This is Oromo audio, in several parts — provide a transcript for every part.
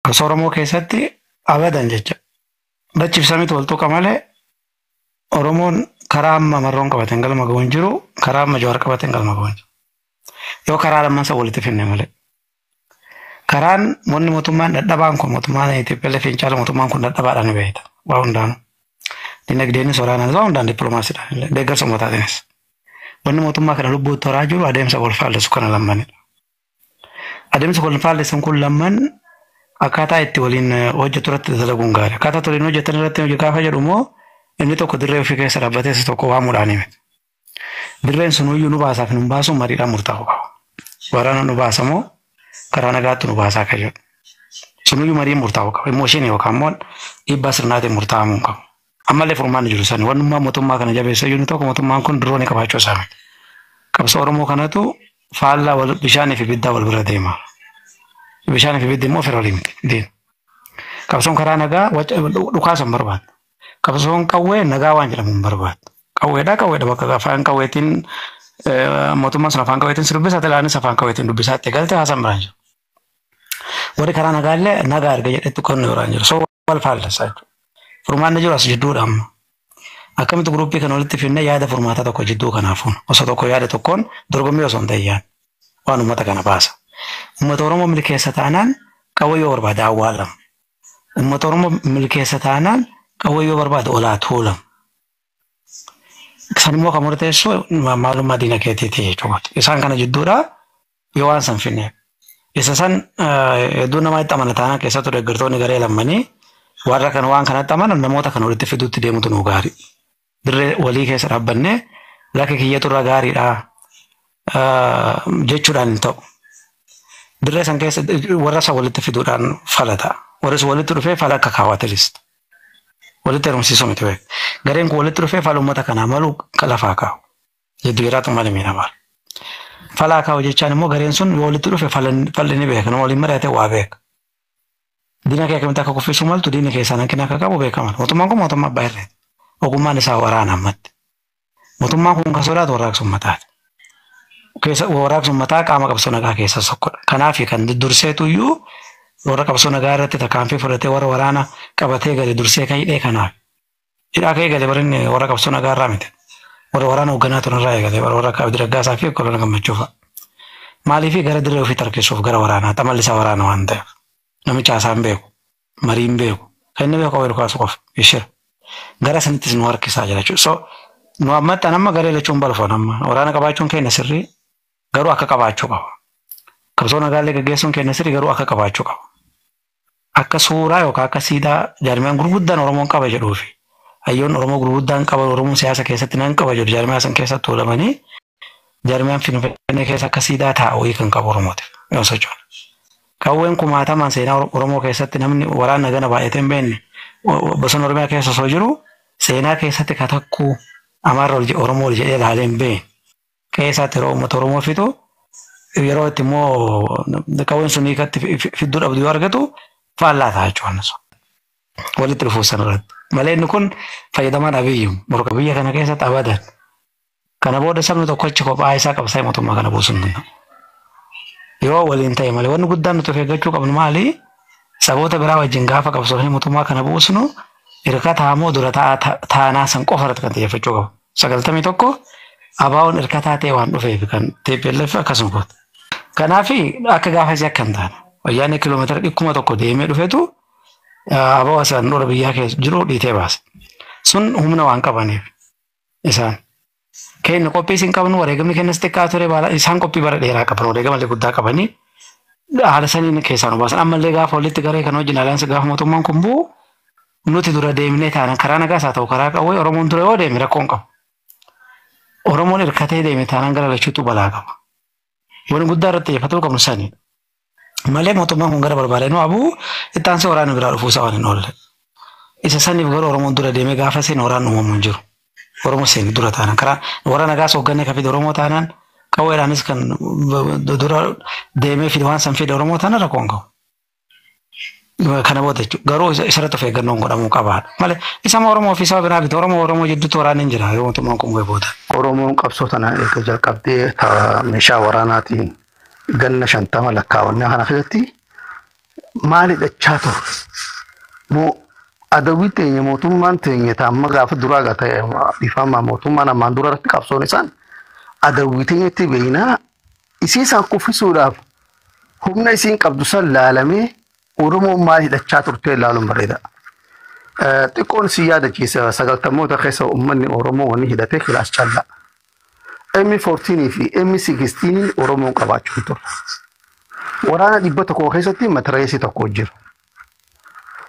Oromoo keessatti abadan jecha. Dachiif samiitu wal tuqa malee Oromoon karaa amma marroon qabateen galma ga'uun jiru karaa amma Jawaar qabateen galma ga'uun jiru. Yoo karaa lammansa walitti finne malee. Karaan wanni mootummaan dadhabaan kun mootummaan Itoophiyaa lafeen caala mootummaan kun dadhabaadhaan ni beekta. Waa hundaanu. Dinagdeenis waraanaanis waa hundaan dippiloomaasiidhaan deeggarsa uummataatis. Wanni mootummaa kana lubbuu toraa jiru adeemsa wal faallisu kana lammanidha. Adeemsa wal faallisan kun lamman akkaataa itti waliin hojjetu irratti dalaguun gaarii. Akkaataa waliin hojjetan irratti hojii gaafa jedhu immoo inni tokko dirree ofii keessa dhaabbatee isa tokko waamuudhaan himate. Dirreen sun iyyuu nu baasaaf nu baasuun mariidhaan murtaa'u qaba. Waraana nu baasamoo karaa nagaatti nu baasaa kan jedhu. Sun iyyuu marii murtaa'u qaba. Immooshinii yookaan immoo dhiibbaa sirnaatiin murtaa'amuu hin qabu. Ammallee furmaanni jiru sani wannummaa mootummaa kana jabeessa iyyuu tokko mootummaan kun diroonii qabaachuu isaa miti. Qabsoo Oromoo kanatu faallaa bishaanii fi ibiddaa wal bira deema. Bishaanii fi ibiddi immoo fira waliin miti. Qabsoon karaa nagaa dhukaasa hin barbaadu. Qabsoon qawwee nagaa waan jedhamu hin barbaadu. Qawweedha bakka afaan qawweetiin mootummaan sun afaan qawweetiin sirbisa talaanis afaan qawweetiin dubbisaatti galte haasaan biraan jiru. Warri karaa nagaallee nagaa erga jedhetti qonni biraan jiru. So wal faallasa jechuudha. Furmaanni jiru as jidduudha amma. Akkamitti guruppii kana walitti finnee yaada furmaataa tokko jidduu kanaafuun osoo tokko yaada tokkoon dorgommii osoo hin ta'iyyaan waan uummata kana baasa. Uummata Oromoo milkeessa taanaan qawwee yoo barbaade awwaalama. Uummata Oromoo milkeessa taanaan qawwee yoo barbaade olaa tuulama. San immoo kan murteessu maalummaa diinagdeetii jechuudha. Isaan kana jidduudha yoo waan san finne. Isa san hedduu namaa itti amana taanaan keessattuu deeggartoonni garee lammanii warra kan waan kanatti amanan namoota kan walitti fiduutti deemutu nu gaarii. Dirree walii keessa dhaabbannee lakki kiyyatu irra gaariidha jechuudhaan hin ta'u. Dirree san keessa warra isa walitti fiduudhaan falata. Warri isa walitti dhufee fala akka kaawwatilis. Walitti hirmsiisuu miti beeku. Gareen kun walitti dhufee fala uummata kanaa malu lafaa kaa'u. Jiddu jiraatu malee miidha maal. Falaa kaa'u jechaan immoo gareen sun yoo walitti dhufe falli ni beeka. Nama waliin mari'ate waa beeka. Diina kee akkamitti akka kuffisuu maltu diina keessaan hanqina akka qabu beekaman. Mootummaan kun mootummaa abbaa irreeti. Ogummaan isaa waraana ammatti. Mootummaan kun kan sodaatu warraaqsa uummataati. Warraaqsa uummataa qaama qabsoo nagaa keessa tokkodha. Kanaaf kan durseetu iyyuu warra qabsoo nagaa irratti tarkaanfii fudhatee warra waraana qabatee gale dursee kan hidhee kanaaf. Hidhaa ka'ee gale barinni warra qabsoo nagaa irraa miti. Warra waraana hoogganaa turan irraa eegale warra akka Diragaasaa fi Kolonel Gammachuu fa'a. Maaliif gara dirree ofii tarkisuuf gara waraanaatti amalli isaa waraana waan ta'eef. Namicha haasaan beeku, mariin beeku, kan inni beeku wayii kaasu qofa ishira. Gara sanittis nu harkisaa jira jechuudha. So nu ammatti amma garee lachuun balfoon amma waraana qabaachuun keenya sirrii garuu akka qabaachuu qaba. Qabsoo nagaallee gaggeessuun keenya sirrii garuu akka qabaachuu qaba. Akka suuraa yookaan akka siidaa jaarmiyaan gurguddaan Oromoon qaba jedhuufi hayyoon Oromoo gurguddaan qaba Oromoon siyaasa keessatti nan qaba jedhu jaarmiyaa san keessatti tuulamanii jaarmiyaan Finfinnee keessa akka siidaa taa'u kan qabu Oromootiif yoo socho'an. Qawween kumaatamaan seenaa Oromoo keessatti namni waraana gana baay'atee hin beekne bosona Oromiyaa keessa osoo jiru seenaa keessatti katakkuu Amaarra Oromoo jedhee ilaalee hin beekne. Keessatti yeroo uummata Oromoo fixu yeroo itti immoo qawween sun hiikatti fidduu dhabdu yoo argatu faallaa ta'a jechuudha. Walitti dhufuu sanarratti. Malee inni kun fayyadamaan abiyyuu morka biyya kana keessatti abadan. Kana booda sabni tokko achi kophaa isaa qabsaa'ee mootummaa kana buusuu hin danda'u. Yoo waliin ta'e malee wanni guddaan nuti of eeggachuu qabnu maali? Saboota biraa wajjin gaafa qabsoofnee mootummaa kana buusnu hirkataa moo dura taanaa san qofa irratti kan xiyyeeffachuu qabu. 91 abaawoon hirkataa ta'e waan dhufeef kan TPLF akkasuma goota. Kanaaf akka gaafa isii akka hin taane wayyaanee kiiloomeetira 1,000 deemee dhufetu abaawoo isaan dura biyyaa keessa jiru dhiitee baase. Sun humna waan qabaniif isaan. Keenya qophii isin qabnu wareegamni kennas xiqqaa ture isaan qophii bara dheeraa qaban wareegamallee guddaa qabanii haala saniin keessaa nu baasan ammallee gaafa walitti garee kan wajjin alaansa gaafa mootummaan kun bu'u nuti dura deemnee taanaan karaa nagaas haa ta'u karaa qawwee Oromoon dura yoo deeme rakkoon qabu. Oromoon hirkatee deeme taanaan gara lachuutu balaa qaba. Wanni guddaa irratti xiyyeeffatuu qabnu sanii. Malee mootummaan kun gara barbaadee nu abuu itti aansee waraana biraa dhufuusaa waan hin oolle. Isa saniif garuu Oromoon dura deemee gaafa seen waraanni uumamu hin jiru. Oromoo seen dura taanaan karaa waraana nagaas hoogganee kan fide Oromoo taanaan qawweedhaanis kan dura deemee fide waan san fide Oromoo taanaan rakkoon qabu. Kana booda jechuudha. Garuu isarratti of eeggannoon godhamuu qabaadha. Malee isa Oromoo fi saba biraa bite Oromoo jidduutti waraanni hin jira yoo mootummaan kun bu'ee booda. Oromoon qabsoo tanaan eega jalqabdee meeshaa waraanaatiin ganna 50 lakkaawwannaa kana keessatti maali dhachaato moo adawii teenya mootummaan teenya taamma gaafa duraa gaa ta'e dhiifama mootummaan ammaan dura irratti qabsoon isaan adawii teenyatti beeynaa isii isaan kuffisuudhaaf humna isiin qabdu san laalamee Oromoon maali dhachaa turtee ilaaluun bareeda. Xiqqoon si yaadachiisa sagaltamoota keessa uummanni Oromoo wanni hidhatee kilaas callaa. M14 fi M16 Oromoon qabaachuu ture. Waraana 100 keessatti matireesii tokko jira.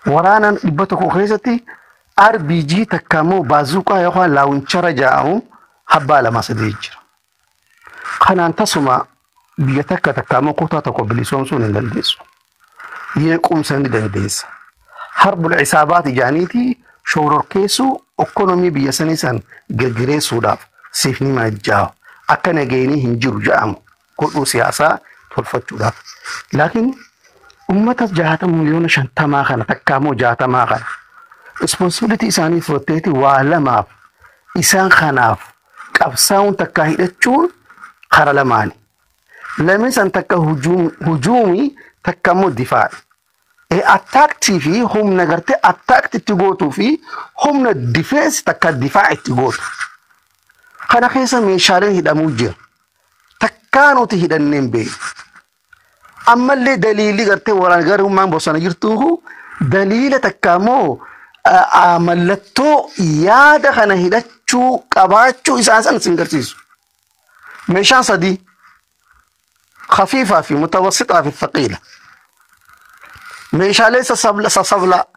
Waraana 100 keessatti RPG takkamoo baazuqaa yookaan laawunchara jedhamu habbaa lama sadii jira. Kanaan tasuma biyya takkamoo kutaa tokko bilisoomsuun hin dandeessu. Yeequmsa ni dandeessa. Harbul isaabaati jaaniiti shoororkeessu ekonomii biyya sanii san gaggeessuudhaaf siif ni majjaa akka nageenii hin jiru jedhamu godhuu siyaasaa tolfachuudhaaf. Laakiin ummata 60 miliyoona 50 kana takkaamoo 60 kana responsibility isaanii fudhateeti waa lamaaf isaan kanaaf qabsaa'uun takka hidhachuun kara lamaani. Lameen san takka hujuumii takkamoo difaa'i. Attacktii fi humna gartee attackti itti gootuu fi humna defense takka difaa'i itti gootu. Kana keessa meeshaaleen hidhamuu jira. Takkaa nuti hidhanneen beeku. Ammallee daliilli gartee waraana garummaan bosona jirtuuhu daliila takkaamoo mallattoo yaada kana hidhachuu qabaachuu isaan san sin garsiisu. Meeshaan sadii خفيفة في متوسطة في الثقيلة ميشا ليس صبلا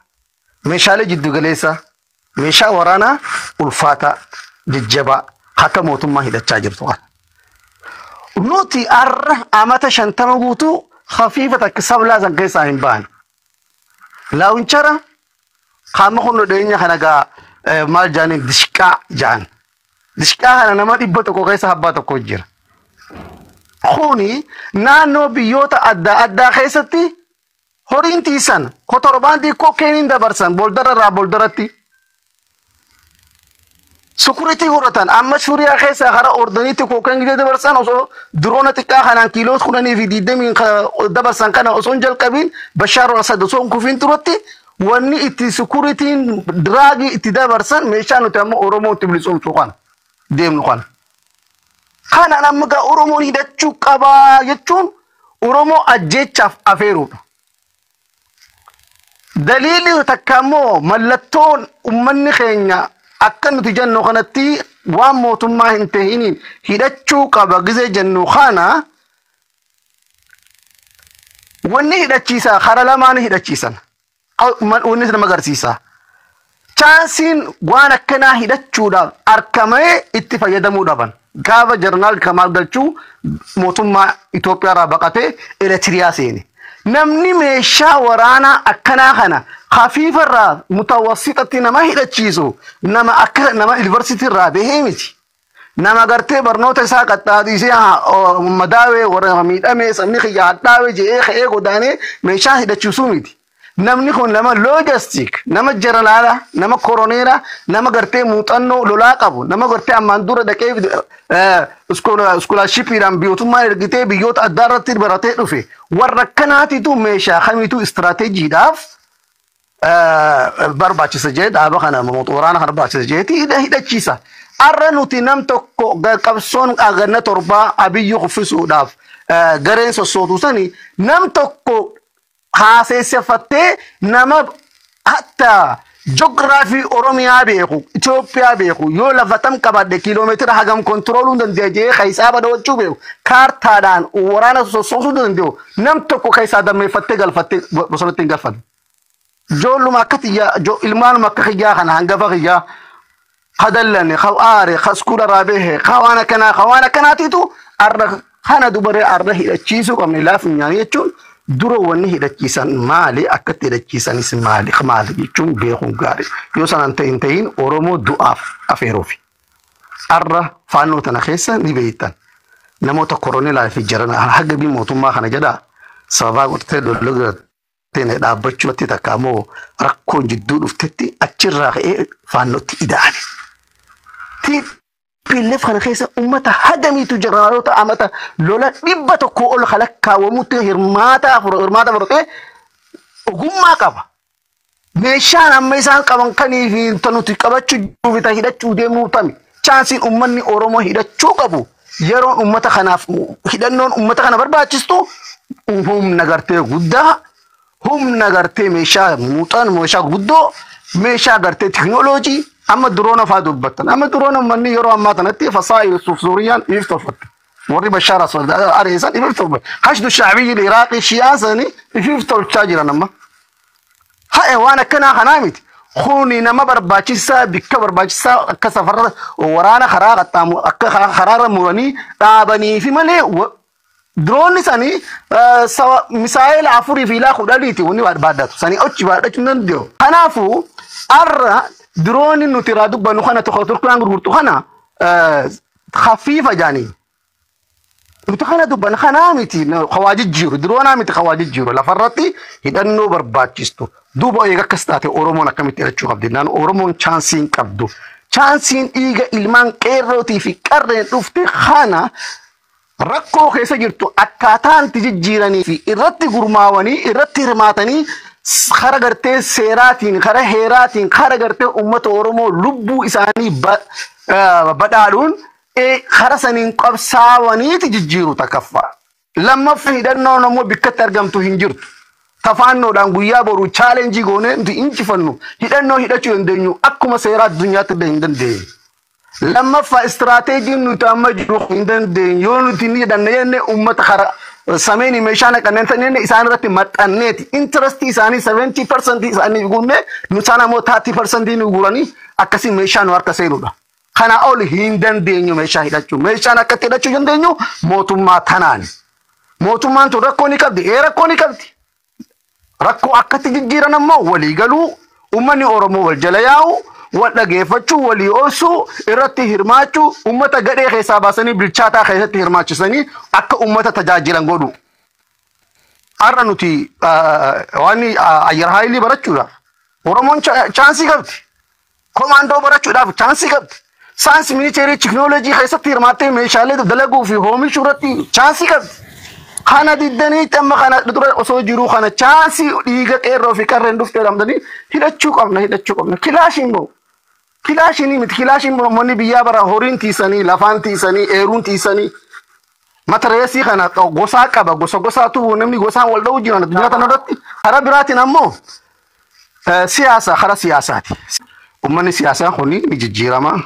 ميشا لجد جليسة ميشا ورانا الفاتا ججبا حتى موتم ما هي تشاجر طوال نوتي أمتا شنتما قوتو خفيفة كسبلا زنقيسا هنبان لا انشرا خامخون دينيا خنقا مال جاني دشكا جان دشكا هنا نما دبتو قيسا حباتو كوجر خوني نانو بيوتا أدى خيستي هورين تيسان خطربان دي كوكينين دبرسان بولدرتي سكوريتي هورتان أما شوريا خيسا خرا أردنيتي كوكين دبرسان أصو درونة تكا خنان كيلوت خناني في ديدة من دبرسان كان أصون جل كابين بشار الأسد أصون كوفين تروتي واني اتي سكوريتي دراغي اتي دبرسان ميشانو تامو أورومو تبلسون سوخان ديم نخان Kana namga Oromoo hidhachuu qaba jechuun Oromoo ajjeechaaf afeeruudha. Daliilli takkaammoo mallattoon uummanni keenya akka nuti jennu kanatti waan mootummaa hin ta'iniin hidhachuu qaba gizee jennu kana wanni hidhachiisa kara lamaan hidhachiisan. Wanni nama agarsiisa. Chaansiin waan akkanaa hidhachuudhaaf argamee itti fayyadamuu dhaban. Gaafa jarnaal Kamaal Galchuu mootummaa Itoophiyaa irraa baqatee Eritiriyaa seene. Namni meeshaa waraanaa akkanaa kana khafiifa irraa mutawassitatti nama hidhachiisu nama akka nama university irraa bahee miti. Nama gartee barnoota isaa qaxxaadisee madaawee warra miidhamee sabni xiyyaa hadhaawee jedhee ka'ee godaanee meeshaa hidhachiisuu miti. Namni kun nama logistic, nama jeneraala, nama koroneela, nama gartee muuxannoo lolaa qabu, nama gartee ammaan dura dhaqee scholarshipidhaan biyyoottummaa ergitee biyyoota adda irratti baratee dhufe. Warra kanaatitu meeshaa kamiitu istirateejiidhaaf barbaachisa jedhe dhaaba kana waraana kana barbaachisa jedheeti hidhachiisa. Arra nuti nam tokko qabsoon aganna torbaa Abiyyi kuffisuudhaaf gareen sossootu sani nam tokko haasessefattee nama hatta geography Oromiyaa beeku Itoophiyaa beeku yoo lafatam qabadde kiiloomeetira hagam kontrooluun danda'ee hisaaba dawachuu beeku kaartaadhaan waraana sossoosuu danda'u nam tokko keessaa dammeeffattee galfattee bosonatti hin galfatu. Ijoolluma akka xiyyaa ilmaanuma akka xiyyaa kana hangafa xiyyaa hadallanne xawaare xaskuula raabehe xawaana kanaatiitu arra kana dubaree arra hidhachiisuu qabne laafinyaanii jechuun duro wanni hidhachiisan maali akkatti hidhachiisanis maali jechuun beekuun gaarii yoo sanan ta'in Oromoo du'aaf afeeruufi arra faannoo tana keessa ni beeytan namoota koroneelaa fi jarana haga bi mootummaa kana jedha sababa godhatee lolgootee dhaabbachuutti takkaamoo rakkoon jidduu dhuftetti achirraa ka'ee faannootti ida'an. Billef kana keessa ummata hadamiitu jeneraaloota amata lola dhibba tokko ol halakkaa wamutti hirmaata fudhatee ogummaa qaba. Meeshaan amma isaan qaban kanii fi nuti qabachuu bita hidhachuu deemuu tami. Chaansiin uummanni Oromoo hidhachuu qabu yeroon uummata kanaaf hidhannoon uummata kana barbaachistu humna gartee guddaa, humna gartee meeshaa muuxan meeshaa guddoo, meeshaa gartee teknooloojii amma duroona faa dubbattan. Amma duroona uummanni yeroo ammaa kanatti fasaa'ii Suuriyaan if tolfatte. Warri Bashaar Aswad areesan if tolfatte. Hashdu Shaabiyyi Iraaqii Shiyaasanii if tolchaa jiran amma. Haa waan akkanaa kanaa miti. Khuni nama barbaachisaa bikka barbaachisaa akka safarra waraana karaa qaxxaamu akka karaarra muranii dhaabanii fi malee droonni sanii misaa'ila afurii fi ilaa kudhaniiti wanni baadhatu sanii ochi baadhachuu danda'u. Kanaafuu arra droonni nuti irraa dubbannu kana tokko turkiyaan gurgurtu kana khafiifa jaanii. Nuti kana dubbannu kanaa miti hawaajijjiiru droonaa miti hawaajijjiiru lafarratti hidhannoo barbaachistu. Duuba eega akkas taate Oromoon akkamitti hidhachuu qabdi? Naan Oromoon chaansiin qabdu. Chaansiin dhiiga ilmaan qeerrootii fi qarreen dhufte kana rakkoo keessa jirtu akkaataan itti jijjiiranii fi irratti gurmaawanii irratti hirmaatanii kara gartee seeraatiin kara heeraatiin kara gartee uummata Oromoo lubbuu isaanii badhaadhuun kara saniin qabsaawaniiti jijjiiru takkaffaa. Lammaffaa hidhannoon ammoo bikkatti argamtu hin jirtu. Tafaannoodhaan guyyaa boru chaalenjii goonee nuti injifannu hidhannoo hidhachuu dandeenyu akkuma seeraa addunyaatti illee hin dandeenye. Lammaffaa istiraateejiin nuti amma jiru hin dandeenye yoo nuti ni hidhanne jenne uummata kara sameen meeshaan kanneen saneen isaan irratti maxxanneeti. Intirestii isaanii 70% isaanii guunne nutaan ammoo 30% nu guranii akkasii meeshaan harka seenudha. Kana ol hin dandeenyu meeshaa hidhachuu. Meeshaan akkatti hidhachuu dandeenyu mootummaa tanaani. Mootummaan tun rakkoo ni qabdi. Rakkoo ni qabdi. Rakkoo akkatti jijjiiran ammoo walii galuu uummanni Oromoo wal jala yaa'u wal dhageeffachuu walii oosuu irratti hirmaachuu uummata gadhee keessaa baasanii bilchaataa keessatti hirmaachisanii akka uummata tajaajilan godhu. Har'a nuti waan ayyar haayilii barachuudhaaf Oromoon chaansii qabdi. Komaandoo barachuudhaaf chaansii qabdi. Saayinsii ministeerii teknooloojii keessatti hirmaattee meeshaalee dalaguu fi oomishuu irratti chaansii qabdi. Kana diddanii tamma kana dura osoo jiru kana chaansi dhiiga qeerroo fi qarreen dhuftee lamdanii hidhachuu qabna. Kilaashiin moo kilaashiin miti kilaashiin moonni biyyaa bara horiin tiisanii lafaan tiisanii eeruun tiisanii matareesii kana gosaa qaba gosaatu namni gosaan wal dha'u jiran addunyaa kanarratti karaa biraatiin ammoo siyaasa karaa siyaasaati. Uummanni siyaasaa kuni ni jijjiirama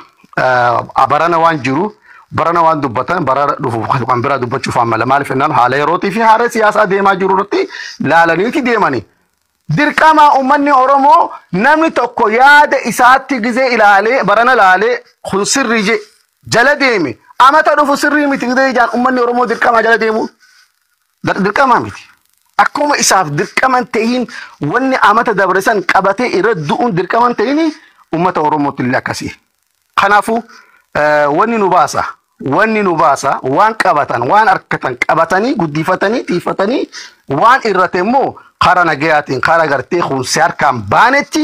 barana waan jiru. Barana waan dubbatan bara dhufu kan bira dubbachuuf amala maaliif ennaan haala yerootii fi haala siyaasaa deemaa jiru irratti laalaniiti deemanii. Dirqama uummanni Oromoo namni tokko yaada isaatti gizee ilaalee barana laalee kun sirrii je jala deeme amata dhufu sirrii miti gizee ijaan uummanni Oromoo dirqama jala deemu dirqama miti. Akkuma isaaf dirqaman ta'in wanni amata dabresan qabatee irra du'uun dirqaman ta'in uummata Oromootti illee akkasii. Kanaafuu wanni nu baasa waan qabatan waan harkatan qabatanii guddifatanii tiifatanii waan irrate immoo kara nagayaatiin kara gartee kunsi harkaan baanetti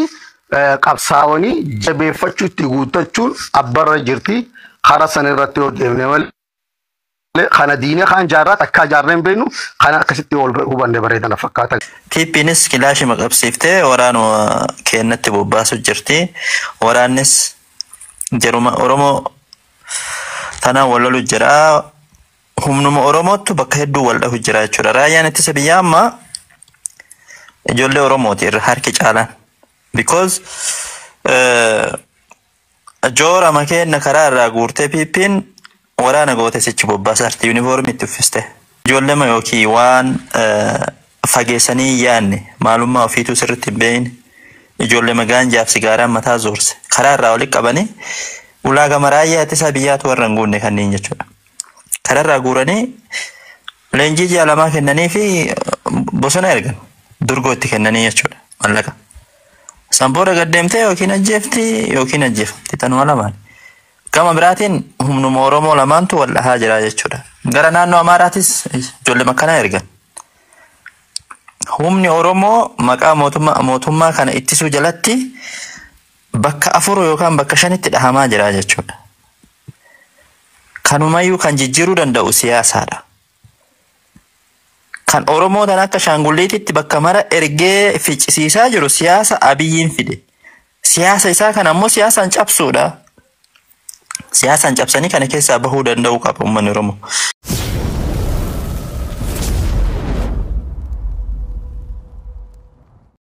qabsaawanii jabeeffachuutti guuttachuun abbarra jirti kara san irratti yoo deemne malee kana diinee kaan jaarraa takkaa jaarreen beenu kana akkasitti wal hubanne bareedana fakkaata. TPnis kilaashii maqabsiiftee waraanuma keenyatti bobbaasu jirti. Waraannis jaruma Oromoo tanaan wal lolu jira. Humnuma Oromootu bakka hedduu wal dhahu jira jechuudha. Raayyaan ittisa biyyaa amma ijoollee Oromooti irra harki caalaan. Because joora makeenna karaa irraa guurtee piippiin waraana goote sichi bobbaasarti yuunifoormiitti uffiste. Ijoollee ma yookiin waan fageessanii yaanne maalummaa ofiitu sirriitti hin beekne ijoollee magaan jaaf sigaaraan mataa zoorse karaa irraa walitti qabanii ulaaga maraayyaa ittisa biyyaatu warra hin guunne kanneen jechuudha. Karaa irraa guuranii leenjii jaalamaa kennanii fi bosona ergan durgoo itti kennanii jechuudha mallaqa. Sanboora gaddeemtee yookiin ajjeefamti tanuma lamaan. Gama biraatiin humnuma Oromoo lamaantu wal dhahaa jira jechuudha. Gara naannoo Amaaraatis ijoollee makkanaa ergan. Humni Oromoo maqaa mootummaa kana ittisuu jalatti bakka 4 yookaan bakka 5tti dhahamaa jira jechuudha. Kanumayyuu kan jijjiiruu danda'u siyaasaadha. kan Oromoo tan akka shaangulleetitti bakka mara ergee ficcisiisaa jiru siyaasa Abiyyiin fide. Siyaasa isaa kan ammoo siyaasaan cabsuudha. Siyaasaan cabsanii kana keessaa bahuu danda'u qaba uummanni Oromoo.